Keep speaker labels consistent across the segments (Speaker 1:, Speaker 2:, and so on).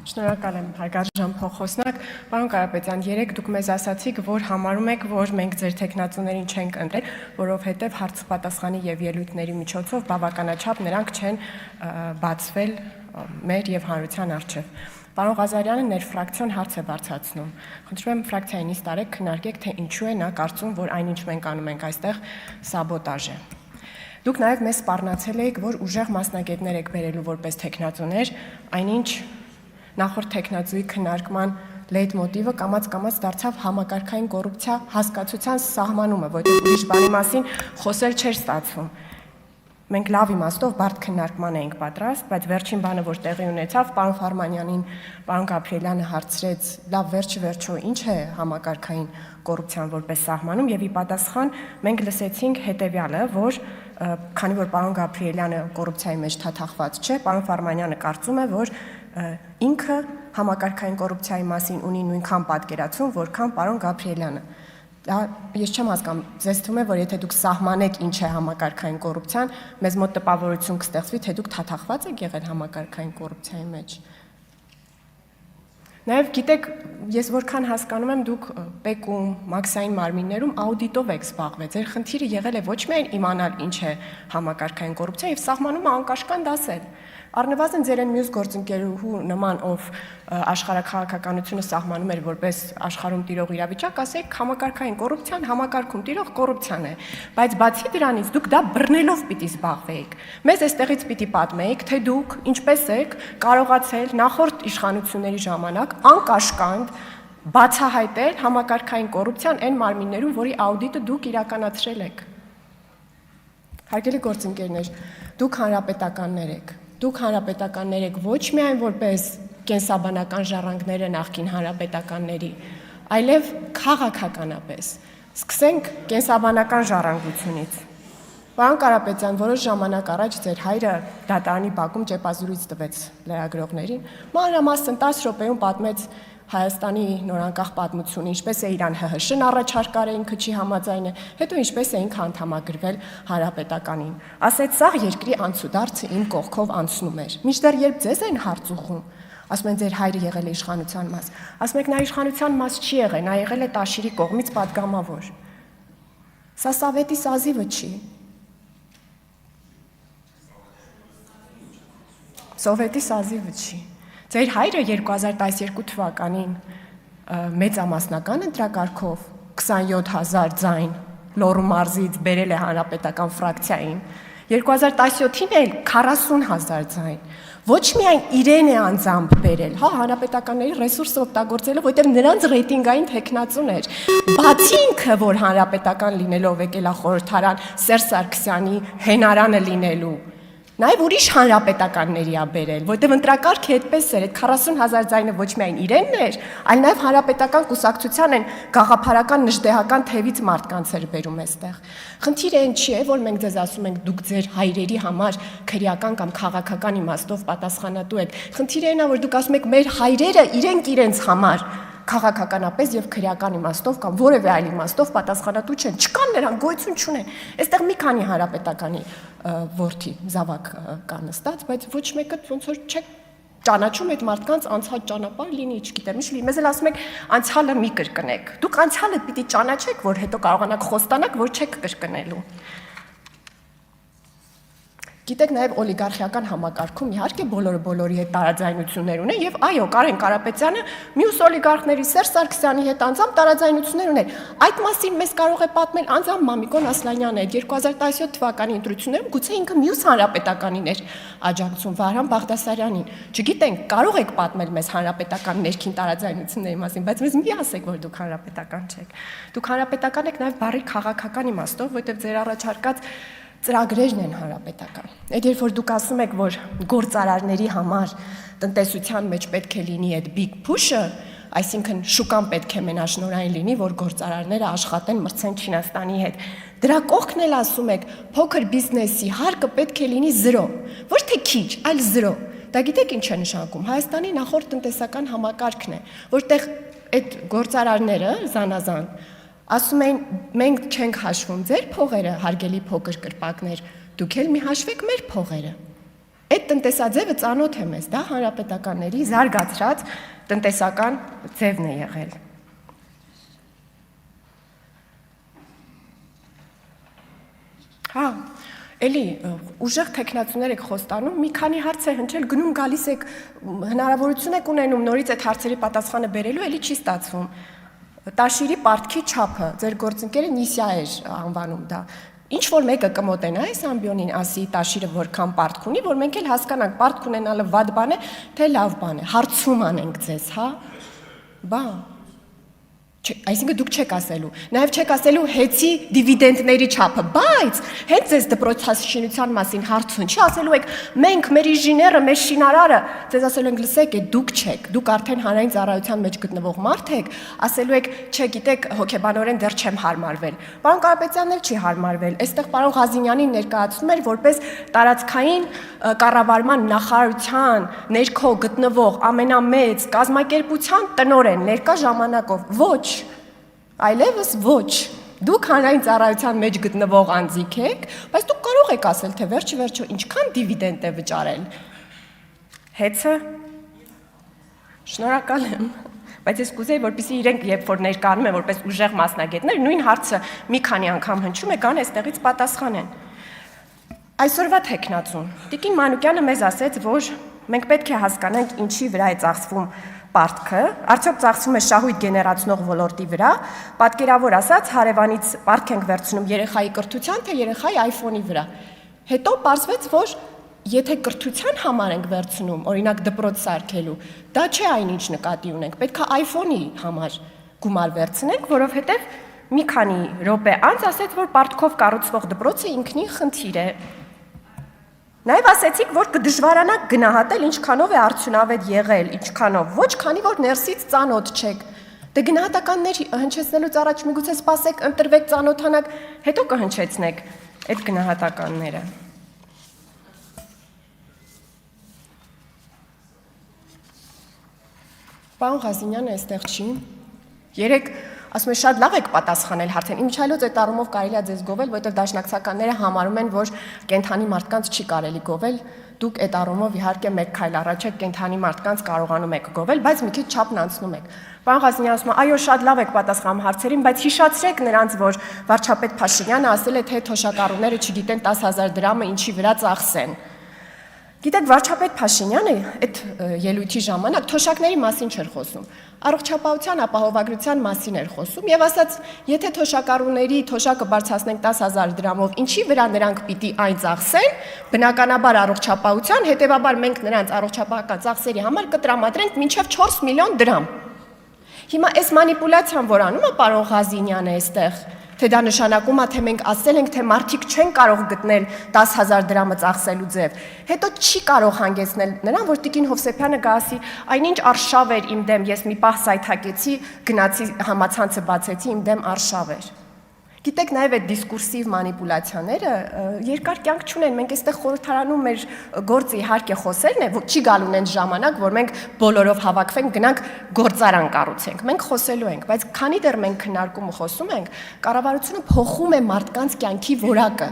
Speaker 1: Շնորհակալ եմ հարգարժան փոխոսնակ, պարոն Կարապետյան, երեք դուք մեզ ասացիք, որ համարում եք, որ մենք ձեր տեխնացուներին չենք ընտրել, որովհետև հարցպատասխանի եւ ելույթների միջոցով բավականաչափ նրանք չեն բացվել մեր եւ հանրության առջև։ Պարոն Ղազարյանը ներֆրակցիոն հարց է բարձրացնում։ Խնդրում եմ ֆրակցիայի նիստ արեք, քննարկեք, թե ինչու է նա կարծում, որ այնինչ մենք անում ենք այստեղ սաբոտաժ է։ Դուք նաև մեզ սպառնացել եք, որ ուժեղ մասնագետներ եք բերելու որպես տեխնացուներ, այնինչ նախորդ տեխնացուի քննարկման լեյտմոտիվը կամաց-կամաց դարձավ համակարգային կոռուպցիա հասկացության սահմանումը, որտեղ ուրիշ բանի մասին խոսել չէր ստացվում։ Մենք լավ իմաստով բարդ քննարկման էինք պատրաստ, բայց վերջին բանը, որ տեղի ունեցավ, պարոն Ֆարմանյանին, պարոն Գաբրիելյանը հարցրեց, լավ վերջը ինչ է համակարգային կոռուպցիան որպես սահմանում, եւ ի պատասխան մենք լսեցինք հետեւյալը, որ քանի որ պարոն Գաբրիելյանը կոռուպցիայի մեջ թաթախված չէ, պարոն Ֆարմանյանը կարծում է, որ ինքը համակարգային կոռուպցիայի մասին ունի նույնքան պատկերացում, որքան պարոն Գաբրիելյանը։ Դա ես չեմ հասկանում, ձեզ թվում է, որ եթե դուք սահմանեք ինչ է համակարգային կոռուպցիան, մեզ մոտ տպավորություն կստեղծվի, թե դուք թաթախված եք եղել համակարգային կոռուպցիայի մեջ։ Նաև գիտեք, ես որքան հասկանում եմ, դուք ՊԵԿ-ում, մաքսային մարմիններում աուդիտով եք զբաղվել։ Ձեր խնդիրը եղել է ոչ միայն իմանալ ինչ է համակարգային կոռուպցիա, եւ սահմանումը անկաշկան դասել։ Առնվազն ձեր այն մյուս գործընկերուհու նման, ով աշխարհաքաղաքականությունը սահմանում էր որպես աշխարհում տիրող իրավիճակ, ասեք համակարգային կոռուպցիան համակարգում տիրող կոռուպցիան է, բայց բացի դրանից դուք դա բռնելով պիտի զբաղվեիք։ Մեզ այստեղից պիտի պատմեիք, թե դուք ինչպես եք կարողացել նախորդ իշխանությունների ժամանակ անկաշկանդ բացահայտել համակարգային կոռուպցիան այն մարմիններում, որի աուդիտը դուք իրականացրել եք։ Հարգելի գործընկերներ, դուք հանրապետականներ եք։ Դուք հանրապետականներ եք ոչ միայն որպես կենսաբանական ժառանգները նախկին հանրապետականների, այլև քաղաքականապես։ Սկսենք կենսաբանական ժառանգությունից։ Պարոն Կարապետյան, որոշ ժամանակ առաջ ձեր հայրը դատարանի բակում ճեպազրույց տվեց լրագրողներին, մանրամասն 10 րոպեում պատմեց Հայաստանի նորանկախ պատմությունը, ինչպես է իրան ՀՀՇ-ն առաջարկել ինքը չի համաձայնը, հետո ինչպես է ինքը անդամագրվել հանրապետականին։ Ասեց, սաղ երկրի անցուդարձը իմ կողքով անցնում էր։ Մինչդեռ երբ ձեզ են հարց ուղղում, ասում են ձեր հայրը եղել է իշխանության մաս։ Ասում եք նա իշխանության մաս չի եղել, նա եղել է Տաշիրի կողմից պատգամավոր։ Սա Սովետի սազիվը չի։ Սովետի սազիվը չի։ Ձեր հայրը 2012 թվականին մեծամասնական ընտրակարգով 27000 ձայն Լոռու մարզից բերել է հանրապետական ֆրակցիային, 2017-ին էլ 40000 ձայն։ Ոչ միայն իրեն է անձամբ բերել, հա, հանրապետականների ռեսուրսը օգտագործելով, որտեղ նրանց ռեյտինգային տեխնացուն էր։ Բացի ինքը, որ հանրապետական լինելով եկել է խորհրդարան Սերժ Սարգսյանի հենարանը լինելու, նաև ուրիշ հանրապետականների է բերել, որտեղ ընտրակարգը այդպես էր, այդ 40000 ձայնը ոչ միայն իրենն էր, այլ նաև հանրապետական կուսակցության են գաղափարական նժդեհական թևից մարդկանց էր բերում այստեղ։ Խնդիրը այն չի է, որ մենք ձեզ ասում ենք դուք ձեր հայրերի համար քրեական կամ քաղաքական իմաստով պատասխանատու եք։ Խնդիրը այն է, որ դուք ասում եք մեր հայրերը իրենց համար քաղաքականապես եւ քրեական իմաստով կամ որևէ այլ իմաստով պատասխանատու չեն, չկան նրանք գոյություն չունեն։ Այստեղ մի քանի հանրապետականի որդի զավակ կա նստած, բայց ոչ մեկը ոնց որ չեք ճանաչում այդ մարդկանց անցած ճանապարհ լինի, չգիտեմ, ինչ լինի։ Մեզ էլ ասում եք անցյալը մի կրկնեք։ Դուք անցյալը պիտի ճանաչեք, որ հետո կարողանաք խոստանաք, որ չեք կրկնելու։ Գիտեք, նաև օլիգարխիական համակարգում իհարկե բոլորի հետ տարաձայնություններ ունեն եւ այո, Կարեն Կարապետյանը մյուս օլիգարխների Սերժ Սարգսյանի հետ անձամբ տարաձայնություններ ուներ։ Այդ մասին մեզ կարող է պատմել անձամբ Մամիկոն Ասլանյանը, 2017 թվականի ընտրություններում գուցե ինքը մյուս հանրապետականին էր աջակցում Վահրամ Բաղդասարյանին։ Չգիտենք, կարող եք պատմել մեզ հանրապետական ներքին տարաձայնությունների մասին, բայց մեզ մի ասեք, որ դուք հանրապետական չեք։ Դուք հանրապետական եք նաև բարի քաղաքական իմաստով, որտեղ ձեր առաջարկած ծրագրերն են հանրապետական։ Այդ երբ որ դուք ասում եք, որ գործարարների համար տնտեսության մեջ պետք է լինի այդ big push-ը, այսինքն շուկան պետք է մենաշնորհային լինի, որ գործարարները աշխատեն, մրցեն Չինաստանի հետ։ Դրա կողքն էլ ասում եք, փոքր բիզնեսի հարկը պետք է լինի 0, ոչ թե քիչ, այլ 0։ Դա գիտեք ինչ է նշանակում։ Հայաստանի նախորդ տնտեսական համակարգն է, որտեղ այդ գործարարները զանազան ասում են մենք չենք հաշվում ձեր փողերը, հարգելի փոքր կրպակներ, դուք էլ մի հաշվեք մեր փողերը։ Այդ տնտեսաձևը ծանոթ է մեզ, դա հանրապետականների զարգացած տնտեսական ձևն է եղել։ Հա, էլի ուժեղ տեխնացուներ եք խոստանում, մի քանի հարց է հնչել, գնում գալիս եք, հնարավորություն եք ունենում նորից այդ հարցերի պատասխանը բերելու, էլի չի ստացվում։ Տաշիրի պարտքի չափը, ձեր գործընկերը Նիսիա էր անվանում դա։ Ինչ որ մեկը կմոտենա այս ամբիոնին ասի Տաշիրը որքան պարտք ունի, որ մենք էլ հասկանանք պարտք ունենալը վատ բան է, թե լավ բան է։ Հարցում անենք ձեզ, հա։ Բա Այսինքն դուք չեք ասելու, նաև չեք ասելու հեծի դիվիդենդների չափը, բայց հենց ձեզ դպրոցաշինության մասին հարցուն չի ասելու եք, մենք մեր ինժեները, մեր շինարարը, ձեզ ասելու ենք լսեք, դուք չեք, դուք արդեն հանրային ծառայության մեջ գտնվող մարդ եք, ասելու եք, չէ, գիտեք, հոգեբանորեն դեռ չեմ հարմարվել։ Պարոն Կարապետյանն էլ չի հարմարվել, այստեղ պարոն Ղազինյանին ներկայացնում էր որպես տարածքային կառավարման նախարարության ներքո գտնվող ամենամեծ կազմակերպության տնօրեն ներկա ժամանակով, ոչ, այլևս ոչ, դուք հանրային ծառայության մեջ գտնվող անձիկ եք, բայց դուք կարող եք ասել, թե վերջը ինչքան դիվիդենդ է վճարել, հեծը, շնորհակալ եմ, բայց ես կուզեի, որպեսզի իրենք երբ որ ներկայանում են որպես ուժեղ մասնագետներ, նույն հարցը մի քանի անգամ հնչում է, կան այստեղից պատասխանեն։ Այսօրվա տեխնացուն, Տիկին Մանուկյանը մեզ ասեց, որ մենք պետք է հասկանանք ինչի վրա է ծախսվում պարտքը, արդյոք ծախսվում է շահույթ գեներացնող ոլորտի վրա, պատկերավոր ասած, հարևանից պարտք ենք վերցնում երեխայի կրթության, թե երեխայի iPhone-ի վրա։ Հետո պարզվեց, որ եթե կրթության համար ենք վերցնում, օրինակ դպրոց սարքելու, դա չէ այնինչ նկատի ունենք, պետք է iPhone-ի համար գումար վերցնենք, որովհետև մի քանի րոպե անց ասեց, որ պարտքով կառուցվող դպրոցը ինքնին խնդիր է։ Նաև ասեցիք, որ կդժվարանաք գնահատել ինչքանով է արդյունավետ եղել, ինչքանով, ոչ քանի որ ներսից ծանոթ չեք։ Դե գնահատականներ հնչեցնելուց առաջ միգուցե սպասեք, ընտրվեք, ծանոթանաք, հետո կհնչեցնեք այդ գնահատականները։ Պարոն Ղազինյանը այստեղ չի։ Երեք ասում եմ շատ լավ եք պատասխանել հարցին։ Իմիջիայլոց այդ առումով կարելի է ձեզ գովել, որովհետև դաշնակցականները համարում են, որ կենթանի մարդկանց չի կարելի գովել։ Դուք այդ առումով իհարկե մեկ քայլ առաջ եք, կենթանի մարդկանց կարողանում եք գովել, բայց մի քիչ չափն անցնում եք։ Պարոն Ղազինյանը ասում է, այո, շատ լավ եք պատասխանում հարցերին, բայց հիշացրեք նրանց, որ վարչապետ Փաշինյանը ասել է, թե թոշակառուները չգիտեն 10,000 դրամը ինչի վրա ծախսեն։ Գիտեք, վարչապետ Փաշինյանը այդ ելույթի ժամանակ թոշակների մասին չէր խոսում, առողջապահության ապահովագրության մասին էր խոսում եւ ասաց, եթե թոշակառուների թոշակը բարձրացնենք 10,000 դրամով, ինչի վրա նրանք պիտի այն ծախսեն, բնականաբար առողջապահության, հետեւաբար մենք նրանց առողջապահական ծախսերի համար կտրամադրենք մինչեւ 4 միլիոն դրամ։ Հիմա այս մանիպուլյացիան, որ անում է պարոն Ղազինյանը այստեղ, թե դա նշանակում է, թե մենք ասել ենք, թե մարդիկ չեն կարող գտնել 10,000 դրամը ծախսելու ձև, հետո չի կարող հանգեցնել նրան, որ Տիկին Հովսեփյանը գա ասի, այնինչ արշավ էր իմ դեմ, ես մի պահ սայթակեցի, գնացի համացանցը բացեցի, իմ դեմ արշավ էր։ Գիտեք, նաև այդ դիսկուրսիվ մանիպուլյացիաները երկար կյանք չունեն, մենք այստեղ խորհրդարանում մեր գործը իհարկե խոսելն է, չի գալու այն ժամանակ, որ մենք բոլորով հավաքվենք, գնանք գործարան կառուցենք, մենք խոսելու ենք, բայց քանի դեռ մենք քննարկում ու խոսում ենք, կառավարությունը փոխում է մարդկանց կյանքի որակը։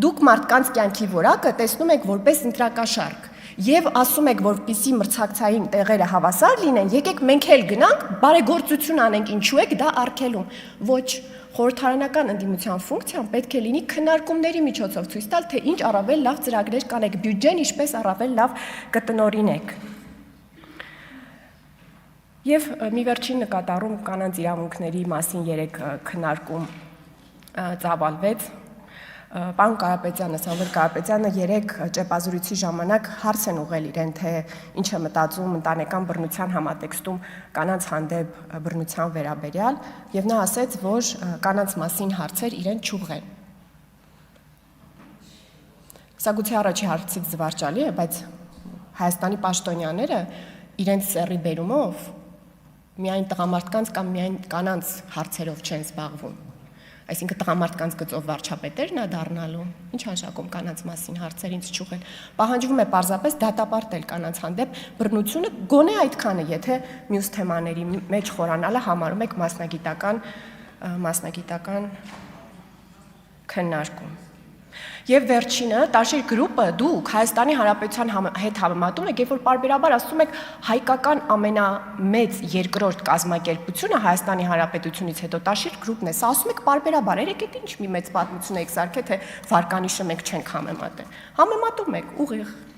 Speaker 1: Դուք մարդկանց կյանքի որակը տեսնում եք որպես ընտրակաշարք եւ ասում եք, որպեսզի մրցակցային տեղերը հավասար լինեն, եկեք մենք էլ գնանք, բարեգործություն անենք, ինչու եք դա արգելում։ Ոչ, խորհրդարանական ընդդիմության ֆունկցիան պետք է լինի քննարկումների միջոցով ցույց տալ, թե ինչ առավել լավ ծրագրեր կանեք, բյուջեն ինչպես առավել լավ կտնօրինեք։ Եվ մի վերջին նկատառում կանանց իրավունքների մասին երեք քննարկում ծավալվեց։ Պարոն Կարապետյանը, Սամվել Կարապետյանը երեք ճեպազրույցի ժամանակ հարց են ուղղել իրեն, թե ինչ է մտածում ընտանեկան բռնության համատեքստում կանանց հանդեպ բռնության վերաբերյալ, եւ նա ասեց, որ կանանց մասին հարցեր իրեն չուղղեն։ Սա գուցե առաջի հարցից զվարճալի է, բայց Հայաստանի պաշտոնյաները իրենց սեռի բերումով միայն տղամարդկանց կամ միայն կանանց հարցերով չեն զբաղվում։ Այսինքն տղամարդկանց գծով վարչապետերն է դառնալու, ինչ հաշակում կանանց մասին հարցեր ինձ չուղել, պահանջվում է պարզապես դատապարտել կանանց հանդեպ բռնությունը գոնե այդքանը, եթե մյուս թեմաների մեջ խորանալը համարում եք մասնագիտական քննարկում։ Եվ վերջինը, Տաշիր գրուպը դուք Հայաստանի Հանրապետության հետ համեմատում եք, երբ որ պարբերաբար ասում եք հայկական ամենամեծ երկրորդ կազմակերպությունը Հայաստանի Հանրապետությունից հետո Տաշիր գրուպն է, սա ասում եք պարբերաբար, երեք էդ ինչ մի մեծ պատմություն եք սարքել, թե վարկանիշը մենք չենք համեմատել։ Համեմատում եք ուղիղ։